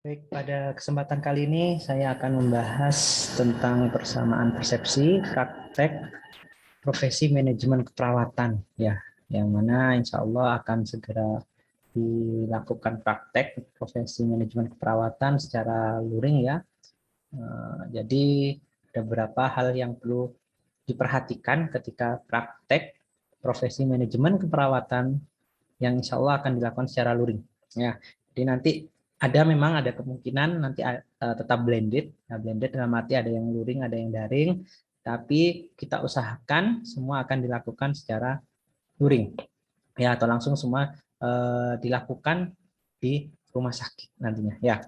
Baik, pada kesempatan kali ini saya akan membahas tentang persamaan persepsi praktek profesi manajemen keperawatan, ya, yang mana insya Allah akan segera dilakukan praktek profesi manajemen keperawatan secara luring, ya. Jadi ada beberapa hal yang perlu diperhatikan ketika praktek profesi manajemen keperawatan yang insya Allah akan dilakukan secara luring. Ya, jadi nanti memang ada kemungkinan nanti tetap blended. Nah, blended dalam arti ada yang luring, ada yang daring, tapi kita usahakan semua akan dilakukan secara luring, ya, atau langsung semua dilakukan di rumah sakit nantinya. Ya,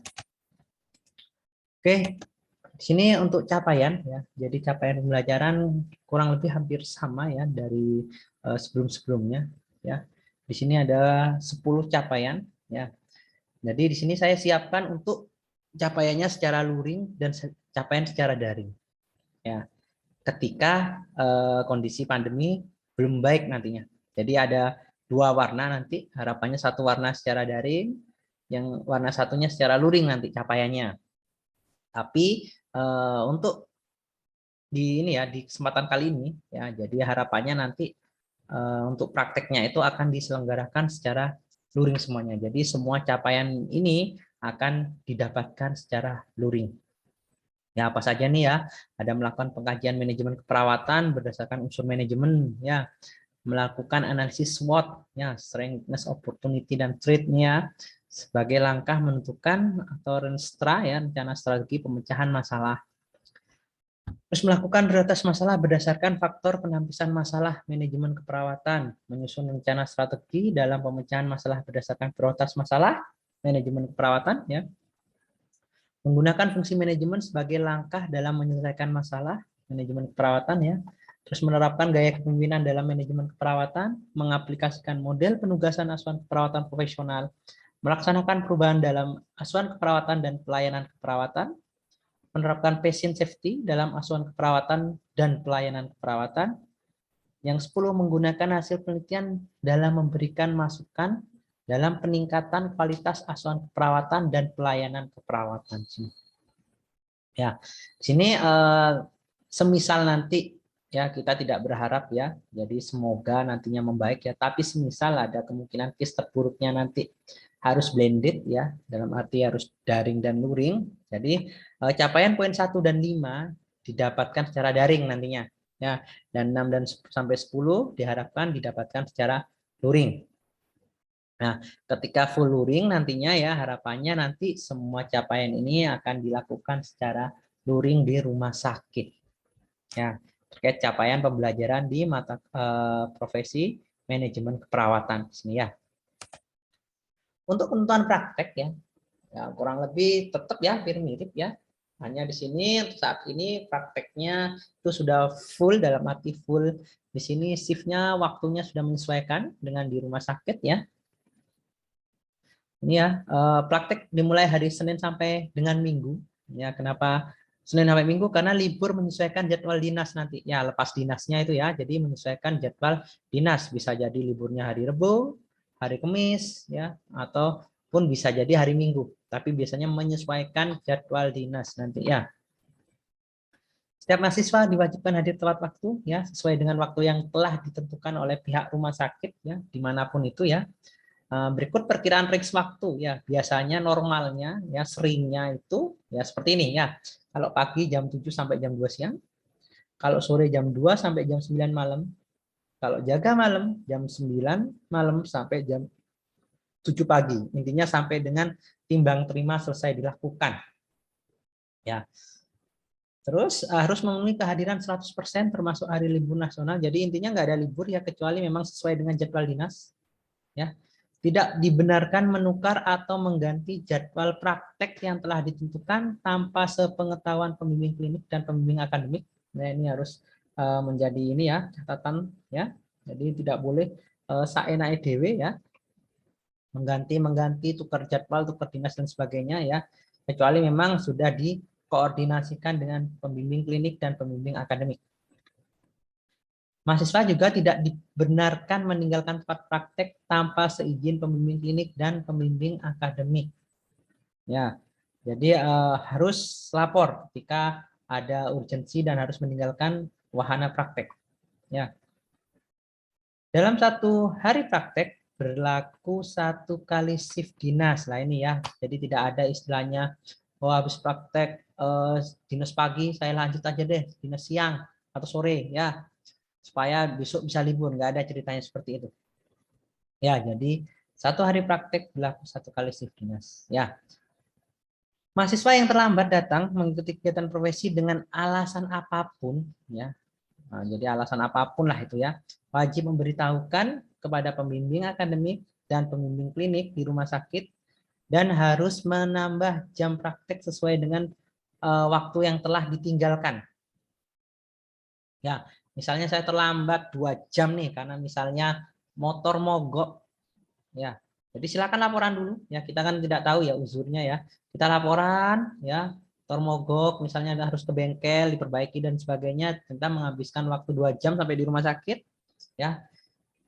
oke. Di sini untuk capaian, ya. Jadi capaian pembelajaran kurang lebih hampir sama, ya, dari sebelum-sebelumnya, ya. Di sini ada 10 capaian, ya. Jadi di sini saya siapkan untuk capaiannya secara luring dan capaian secara daring, ya. Ketika kondisi pandemi belum baik nantinya. Jadi ada dua warna nanti, harapannya satu warna secara daring, yang warna satunya secara luring nanti capaiannya. Tapi untuk di kesempatan kali ini, ya, jadi harapannya nanti untuk prakteknya itu akan diselenggarakan secara luring semuanya. Jadi semua capaian ini akan didapatkan secara luring. Ya, apa saja nih, ya? Ada melakukan pengkajian manajemen keperawatan berdasarkan unsur manajemen, ya, melakukan analisis SWOT, ya, strength, opportunity, dan threat-nya sebagai langkah menentukan atau RENSTRA, ya, rencana strategi pemecahan masalah. Terus melakukan prioritas masalah berdasarkan faktor penampisan masalah manajemen keperawatan, menyusun rencana strategi dalam pemecahan masalah berdasarkan prioritas masalah manajemen keperawatan, ya. Menggunakan fungsi manajemen sebagai langkah dalam menyelesaikan masalah manajemen keperawatan, ya. Terus menerapkan gaya kepemimpinan dalam manajemen keperawatan, mengaplikasikan model penugasan asuhan keperawatan profesional, melaksanakan perubahan dalam asuhan keperawatan dan pelayanan keperawatan, menerapkan patient safety dalam asuhan keperawatan dan pelayanan keperawatan. Yang 10, menggunakan hasil penelitian dalam memberikan masukan dalam peningkatan kualitas asuhan keperawatan dan pelayanan keperawatan. Ya, di sini semisal nanti, ya, kita tidak berharap, ya, jadi semoga nantinya membaik, ya, tapi semisal ada kemungkinan case terburuknya nanti harus blended, ya, dalam arti harus daring dan luring. Jadi capaian poin 1 dan 5 didapatkan secara daring nantinya, ya, dan 6 dan sampai 10 diharapkan didapatkan secara luring. Nah, ketika full luring nantinya, ya, harapannya nanti semua capaian ini akan dilakukan secara luring di rumah sakit. Ya, terkait capaian pembelajaran di mata profesi manajemen keperawatan sini, ya. Untuk ketentuan praktek, ya, ya kurang lebih tetap, ya, hampir mirip, ya. Hanya di sini untuk saat ini prakteknya itu sudah full, dalam arti full di sini shiftnya waktunya sudah menyesuaikan dengan di rumah sakit, ya. Ini, ya, praktek dimulai hari Senin sampai dengan Minggu. Ya, kenapa Senin sampai Minggu? Karena libur menyesuaikan jadwal dinas nanti. Ya, lepas dinasnya itu, ya. Jadi menyesuaikan jadwal dinas. Bisa jadi liburnya hari Rebo, hari Kamis, ya, ataupun bisa jadi hari Minggu. Tapi biasanya menyesuaikan jadwal dinas nanti, ya. Setiap mahasiswa diwajibkan hadir tepat waktu, ya, sesuai dengan waktu yang telah ditentukan oleh pihak rumah sakit, ya, dimanapun itu, ya. Berikut perkiraan ringkas waktu, ya, biasanya normalnya, ya, seringnya itu, ya, seperti ini, ya. Kalau pagi jam 7 sampai jam 2 siang, kalau sore jam 2 sampai jam 9 malam, kalau jaga malam jam 9 malam sampai jam 7 pagi. Intinya sampai dengan timbang terima selesai dilakukan. Ya. Terus harus memenuhi kehadiran 100% termasuk hari libur nasional. Jadi intinya nggak ada libur, ya, kecuali memang sesuai dengan jadwal dinas. Ya. Tidak dibenarkan menukar atau mengganti jadwal praktek yang telah ditentukan tanpa sepengetahuan pembimbing klinik dan pembimbing akademik. Nah, ini harus menjadi ini, ya, catatan, ya. Jadi tidak boleh saenake dewe, ya, mengganti tukar jadwal, tukar dinas dan sebagainya, ya, kecuali memang sudah dikoordinasikan dengan pembimbing klinik dan pembimbing akademik. Mahasiswa juga tidak dibenarkan meninggalkan tempat praktek tanpa seizin pembimbing klinik dan pembimbing akademik. Ya, Jadi harus lapor ketika ada urgensi dan harus meninggalkan wahana praktek. Ya. Dalam satu hari praktek berlaku 1 kali shift dinas. Nah ini ya, jadi tidak ada istilahnya, oh habis praktek dinas pagi saya lanjut aja deh dinas siang atau sore ya, supaya besok bisa libur. Nggak ada ceritanya seperti itu. Ya, jadi 1 hari praktek berlaku 1 kali shift dinas. Ya, mahasiswa yang terlambat datang mengikuti kegiatan profesi dengan alasan apapun, ya, nah, jadi alasan apapun lah itu ya, wajib memberitahukan kepada pembimbing akademik dan pembimbing klinik di rumah sakit dan harus menambah jam praktek sesuai dengan waktu yang telah ditinggalkan. Ya, misalnya saya terlambat 2 jam nih karena misalnya motor mogok, ya. Jadi silakan laporan dulu ya, kita kan tidak tahu ya uzurnya ya. Kita laporan ya, motor mogok misalnya harus ke bengkel diperbaiki dan sebagainya, tentang menghabiskan waktu 2 jam sampai di rumah sakit ya.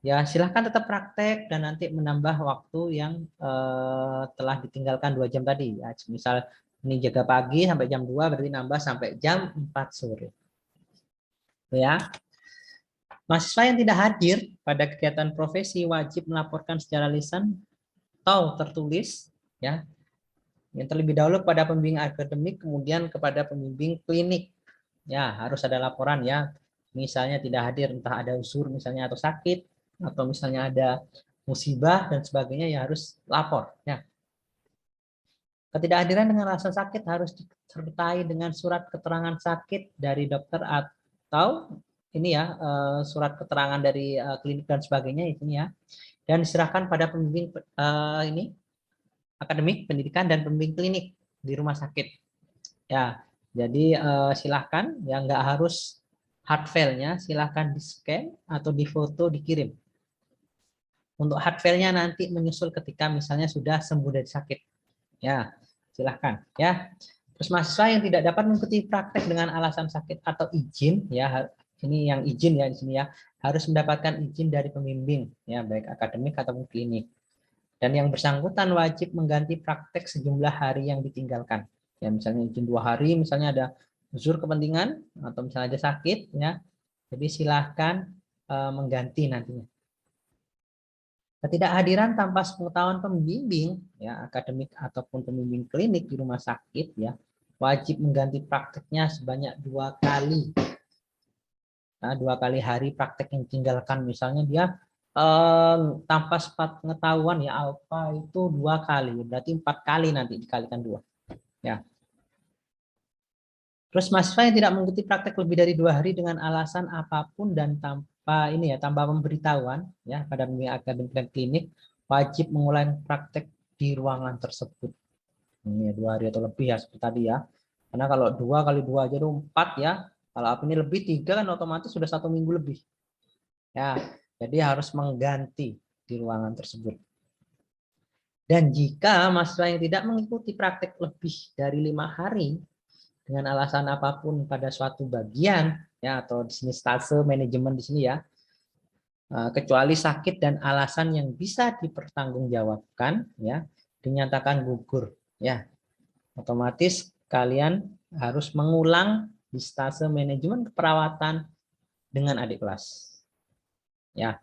Ya silahkan tetap praktek dan nanti menambah waktu yang telah ditinggalkan 2 jam tadi ya. Misal ini jaga pagi sampai jam 2 berarti nambah sampai jam 4 sore. Ya. Mahasiswa yang tidak hadir pada kegiatan profesi wajib melaporkan secara lisan atau tertulis ya, yang terlebih dahulu kepada pembimbing akademik kemudian kepada pembimbing klinik. Ya, harus ada laporan ya. Misalnya tidak hadir entah ada unsur misalnya atau sakit atau misalnya ada musibah dan sebagainya ya harus lapor ya. Ketidakhadiran dengan alasan sakit harus disertai dengan surat keterangan sakit dari dokter atau ini ya surat keterangan dari klinik dan sebagainya ini ya, dan diserahkan pada pembimbing ini akademik pendidikan dan pembimbing klinik di rumah sakit ya. Jadi silahkan ya, nggak harus hard file-nya, silahkan di scan atau di foto dikirim. Untuk hard file-nya nanti menyusul ketika misalnya sudah sembuh dari sakit ya, silahkan ya. Terus mahasiswa yang tidak dapat mengikuti praktek dengan alasan sakit atau izin ya, ini yang izin ya di sini ya, harus mendapatkan izin dari pembimbing ya, baik akademik ataupun klinik. Dan yang bersangkutan wajib mengganti praktek sejumlah hari yang ditinggalkan. Ya misalnya izin 2 hari, misalnya ada unsur kepentingan atau misalnya ada sakit ya. Jadi silahkan mengganti nantinya. Ketidakhadiran tanpa sepengetahuan pembimbing ya akademik ataupun pembimbing klinik di rumah sakit ya, wajib mengganti prakteknya sebanyak 2 kali. Nah, 2 kali hari praktek yang ditinggalkan, misalnya dia tanpa sepengetahuan ya alfa itu 2 kali, berarti 4 kali nanti dikalikan 2 ya. Terus mahasiswa yang tidak mengikuti praktek lebih dari 2 hari dengan alasan apapun dan tanpa ini ya, tanpa pemberitahuan ya pada pembimbing akademik dan klinik, wajib mengulangi praktek di ruangan tersebut. Ini 2 hari atau lebih ya seperti tadi ya. Karena kalau 2 kali 2 aja itu 4 ya. Kalau ini lebih 3 kan otomatis sudah 1 minggu lebih. Ya, jadi harus mengganti di ruangan tersebut. Dan jika mahasiswa yang tidak mengikuti praktek lebih dari 5 hari dengan alasan apapun pada suatu bagian ya, atau di sini stase manajemen di sini ya, kecuali sakit dan alasan yang bisa dipertanggungjawabkan ya, dinyatakan gugur ya, otomatis kalian harus mengulang di stase manajemen keperawatan dengan adik kelas ya.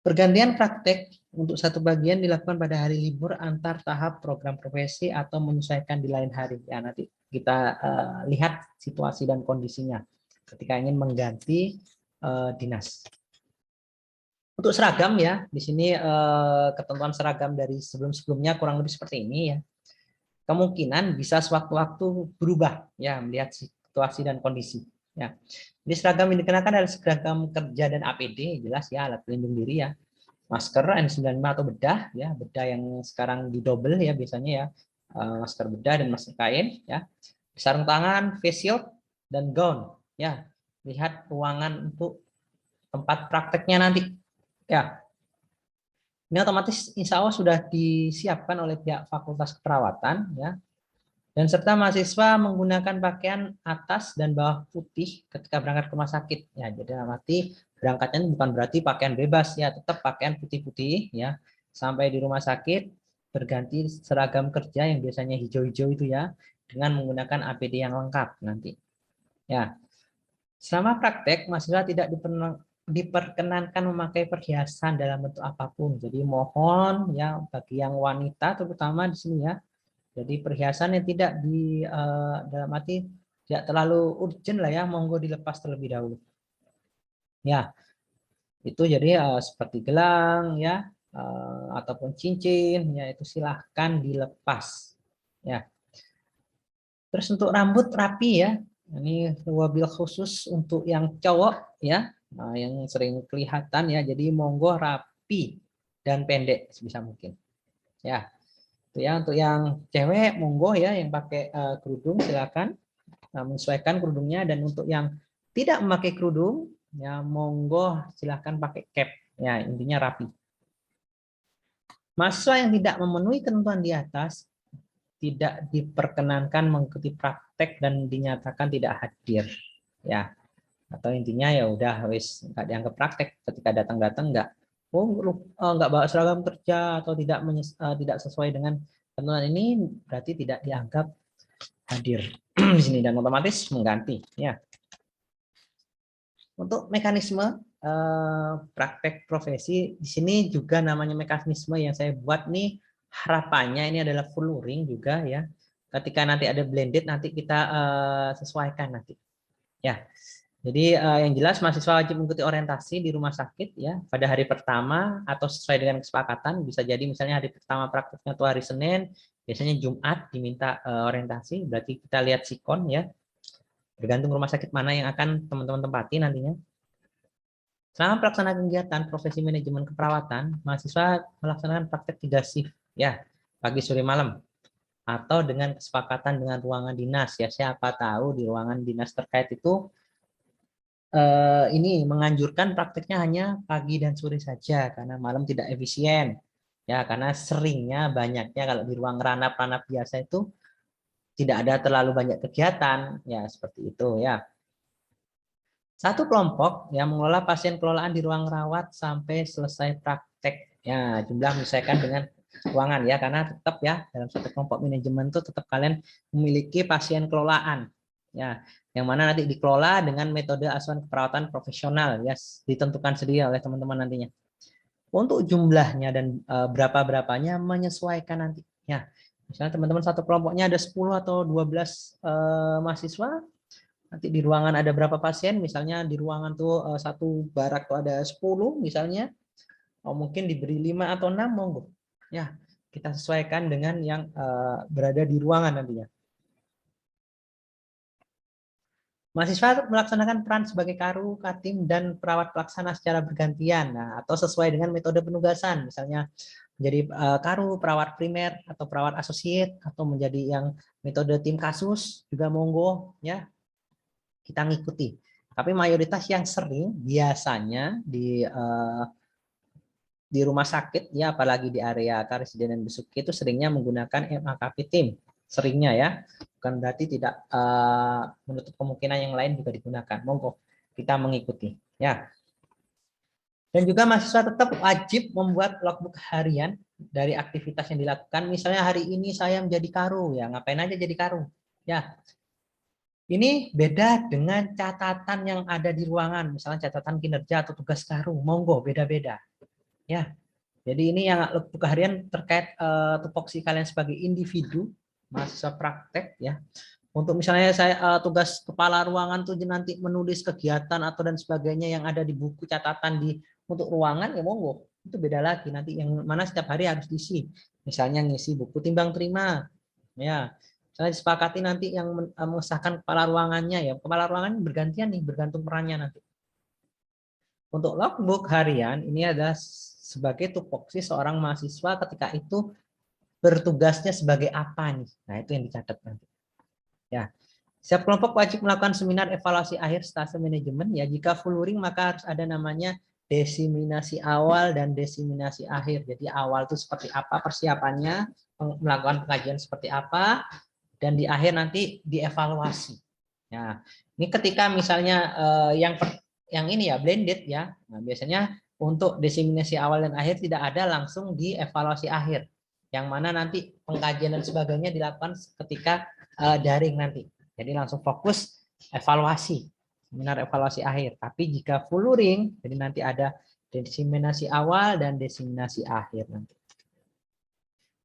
Pergantian praktek untuk satu bagian dilakukan pada hari libur antar tahap program profesi atau menyesuaikan di lain hari. Ya, nanti kita lihat situasi dan kondisinya ketika ingin mengganti dinas. Untuk seragam ya, di sini ketentuan seragam dari sebelum-sebelumnya kurang lebih seperti ini ya. Kemungkinan bisa sewaktu-waktu berubah ya, melihat situasi dan kondisi. Ya. Jadi seragam yang dikenakan adalah seragam kerja dan APD, jelas ya, alat pelindung diri ya. Masker N95 atau bedah ya, bedah yang sekarang didobel ya biasanya ya, masker bedah dan masker kain ya, sarung tangan, face shield dan gown ya. Lihat ruangan untuk tempat prakteknya nanti ya. Ini otomatis insya Allah sudah disiapkan oleh pihak Fakultas Keperawatan ya. Dan serta mahasiswa menggunakan pakaian atas dan bawah putih ketika berangkat ke rumah sakit ya. Jadi nanti berangkatnya bukan berarti pakaian bebas ya, tetap pakaian putih-putih ya sampai di rumah sakit. berganti seragam kerja yang biasanya hijau-hijau itu ya, dengan menggunakan APD yang lengkap nanti. Ya, selama praktek mahasiswa tidak diperkenankan memakai perhiasan dalam bentuk apapun. Jadi mohon ya bagi yang wanita terutama di sini ya. Jadi perhiasan yang tidak dalam arti tidak terlalu urgent lah ya, monggo dilepas terlebih dahulu. Ya, itu jadi seperti gelang ya ataupun cincin ya itu silahkan dilepas. Ya. Terus untuk rambut rapi ya. Ini wabil khusus untuk yang cowok ya, yang sering kelihatan ya. Jadi monggo rapi dan pendek sebisa mungkin. Ya, itu ya untuk yang cewek monggo ya yang pakai kerudung silakan menyesuaikan kerudungnya, dan untuk yang tidak memakai kerudung ya monggo silakan pakai cap. Ya, intinya rapi. Mahasiswa yang tidak memenuhi ketentuan di atas tidak diperkenankan mengikuti praktek dan dinyatakan tidak hadir ya, atau intinya ya udah wis nggak dianggap praktek ketika datang nggak nggak bawa seragam kerja atau tidak sesuai dengan ketentuan ini berarti tidak dianggap hadir di sini dan otomatis mengganti ya. Untuk mekanisme praktek profesi di sini juga namanya mekanisme yang saya buat nih, harapannya ini adalah full luring juga ya. Ketika nanti ada blended nanti kita sesuaikan nanti. Ya. Jadi yang jelas mahasiswa wajib mengikuti orientasi di rumah sakit ya pada hari pertama atau sesuai dengan kesepakatan, bisa jadi misalnya hari pertama prakteknya atau hari Senin, biasanya Jumat diminta orientasi, berarti kita lihat sikon ya. Tergantung rumah sakit mana yang akan teman-teman tempati nantinya. Selama pelaksanaan kegiatan profesi manajeman keperawatan, mahasiswa melaksanakan praktek 3 shift ya, pagi, sore, malam, atau dengan kesepakatan dengan ruangan dinas ya. Siapa tahu di ruangan dinas terkait itu ini menganjurkan prakteknya hanya pagi dan sore saja karena malam tidak efisien ya, karena seringnya banyaknya kalau di ruang ranap-ranap biasa itu tidak ada terlalu banyak kegiatan ya, seperti itu ya. Satu kelompok yang mengelola pasien kelolaan di ruang rawat sampai selesai praktek. Ya, jumlah menyesuaikan dengan ruangan ya, karena tetap ya dalam satu kelompok manajemen itu tetap kalian memiliki pasien kelolaan. Ya, yang mana nanti dikelola dengan metode asuhan keperawatan profesional ya, ditentukan sendiri oleh teman-teman nantinya. Untuk jumlahnya dan berapa-berapanya menyesuaikan nanti. Ya, misalnya teman-teman satu kelompoknya ada 10 atau 12 mahasiswa, nanti di ruangan ada berapa pasien, misalnya di ruangan tuh satu barak tuh ada 10 misalnya, mungkin diberi 5 atau 6 monggo. Ya, kita sesuaikan dengan yang berada di ruangan nantinya. Mahasiswa melaksanakan peran sebagai karu, katim, dan perawat pelaksana secara bergantian, atau sesuai dengan metode penugasan, misalnya menjadi karu, perawat primer, atau perawat asosiat, atau menjadi yang metode tim kasus juga monggo ya. Kita ngikuti. Tapi mayoritas yang sering biasanya di rumah sakit ya, apalagi di area Karesidenan Besuki itu seringnya menggunakan MAKP tim, seringnya ya. Bukan berarti tidak menutup kemungkinan yang lain juga digunakan. Monggo kita mengikuti ya. Dan juga mahasiswa tetap wajib membuat logbook harian dari aktivitas yang dilakukan. Misalnya hari ini saya menjadi karu ya, ngapain aja jadi karu ya. Ini beda dengan catatan yang ada di ruangan, misalnya catatan kinerja atau tugas karu, monggo beda-beda. Ya, jadi ini yang logbook harian terkait tupoksi kalian sebagai individu mahasiswa praktek ya. Untuk misalnya saya tugas kepala ruangan tuh nanti menulis kegiatan atau dan sebagainya yang ada di buku catatan untuk ruangan ya monggo, itu beda lagi nanti yang mana setiap hari harus diisi. Misalnya ngisi buku timbang terima, ya. Saya disepakati nanti yang mengesahkan kepala ruangannya ya. Kepala ruangan bergantian nih, bergantung perannya nanti. Untuk logbook harian ini adalah sebagai tupoksi seorang mahasiswa ketika itu bertugasnya sebagai apa nih. Nah, itu yang dicatat nanti. Ya. Setiap kelompok wajib melakukan seminar evaluasi akhir stase manajemen ya. Jika full luring maka harus ada namanya desiminasi awal dan desiminasi akhir. Jadi awal itu seperti apa persiapannya, melakukan pengajian seperti apa, dan di akhir nanti dievaluasi. Nah, ini ketika misalnya yang ini ya blended ya, nah, biasanya untuk desiminasi awal dan akhir tidak ada langsung dievaluasi akhir. yang mana nanti pengkajian dan sebagainya dilakukan ketika daring nanti. Jadi langsung fokus evaluasi, seminar evaluasi akhir. Tapi jika full luring, jadi nanti ada diseminasi awal dan diseminasi akhir nanti.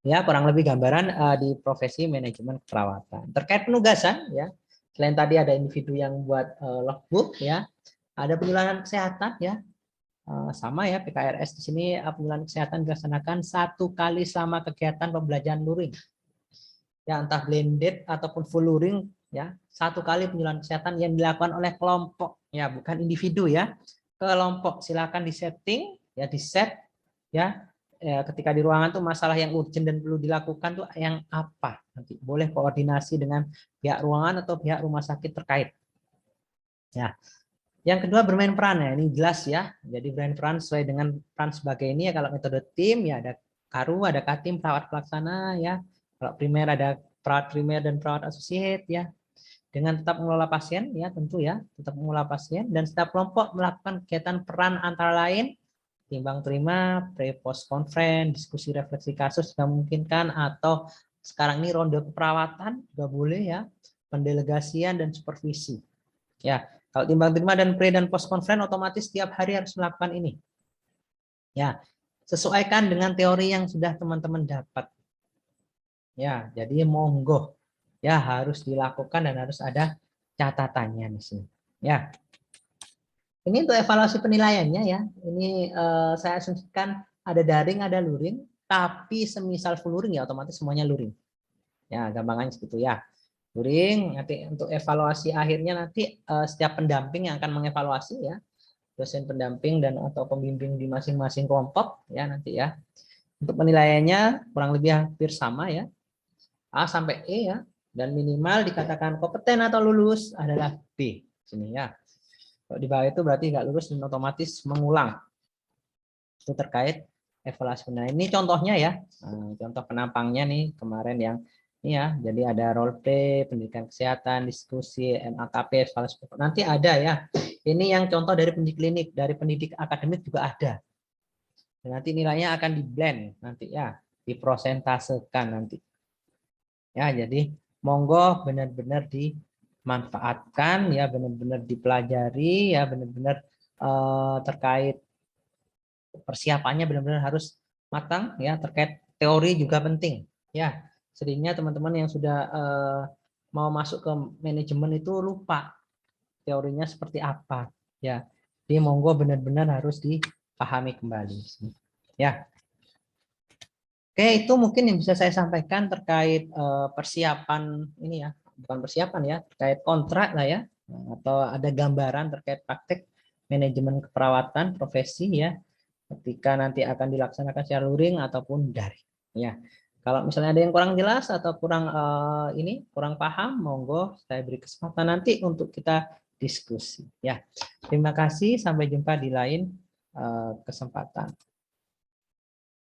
Ya, kurang lebih gambaran di profesi manajemen keperawatan. Terkait penugasan, ya, selain tadi ada individu yang buat logbook, ya, ada penjelasan kesehatan, ya, sama ya PKRS di sini penjelasan kesehatan dilaksanakan 1 kali selama kegiatan pembelajaran luring. Ya, entah blended ataupun full luring, ya, 1 kali penjelasan kesehatan yang dilakukan oleh kelompok, ya, bukan individu, ya, kelompok. Silakan disetting, ya, di set, ya. Ketika di ruangan tuh masalah yang urgent dan perlu dilakukan tuh yang apa, nanti boleh koordinasi dengan pihak ruangan atau pihak rumah sakit terkait, ya. Yang kedua bermain peran, ya, ini jelas ya, jadi bermain peran sesuai dengan peran sebagai ini ya. Kalau metode tim ya ada karu, ada katim, perawat pelaksana, ya. Kalau primer ada perawat primer dan perawat associate, ya, dengan tetap mengelola pasien, ya, tentu ya, tetap mengelola pasien, dan setiap kelompok melakukan kegiatan peran antara lain timbang terima, pre post conference, diskusi refleksi kasus jika memungkinkan, atau sekarang ini ronde keperawatan juga boleh, ya, pendelegasian dan supervisi. Ya, kalau timbang terima dan pre dan post conference otomatis setiap hari harus melakukan ini. Ya, sesuaikan dengan teori yang sudah teman-teman dapat. Ya, jadi monggo, ya, harus dilakukan dan harus ada catatannya di sini. Ya. Ini untuk evaluasi penilaiannya, ya. Ini saya asumsikan ada daring, ada luring, tapi semisal full luring ya otomatis semuanya luring. Ya, gampangannya segitu ya. Luring, nanti untuk evaluasi akhirnya nanti setiap pendamping yang akan mengevaluasi, ya. Dosen pendamping dan atau pembimbing di masing-masing kelompok, ya, nanti ya. Untuk penilaiannya kurang lebih hampir sama, ya. A sampai E, ya. Dan minimal dikatakan kompeten atau lulus adalah B sini, ya. Kalau di bawah itu berarti nggak lulus dan otomatis mengulang. Itu terkait evaluasi penilaian. Ini contohnya, ya. Nah, contoh penampangnya nih kemarin yang ini, ya. Jadi ada role play, pendidikan kesehatan, diskusi, MAKP, evaluasi. Nanti ada, ya. Ini yang contoh dari pendidik klinik, dari pendidik akademik juga ada. Dan nanti nilainya akan di blend nanti, ya, diprosentasekan nanti. Ya, jadi monggo benar-benar dimanfaatkan, ya, benar-benar dipelajari, ya, benar-benar terkait persiapannya benar-benar harus matang, ya. Terkait teori juga penting, ya. Seringnya teman-teman yang sudah mau masuk ke manajemen itu lupa teorinya seperti apa, ya. Jadi monggo benar-benar harus dipahami kembali, ya. Oke, itu mungkin yang bisa saya sampaikan terkait persiapan ini, ya, bukan persiapan, ya, terkait kontrak lah, ya, atau ada gambaran terkait praktek manajemen keperawatan profesi, ya, ketika nanti akan dilaksanakan secara luring ataupun daring, ya. Kalau misalnya ada yang kurang jelas atau kurang kurang paham, monggo saya beri kesempatan nanti untuk kita diskusi, ya. Terima kasih, sampai jumpa di lain kesempatan.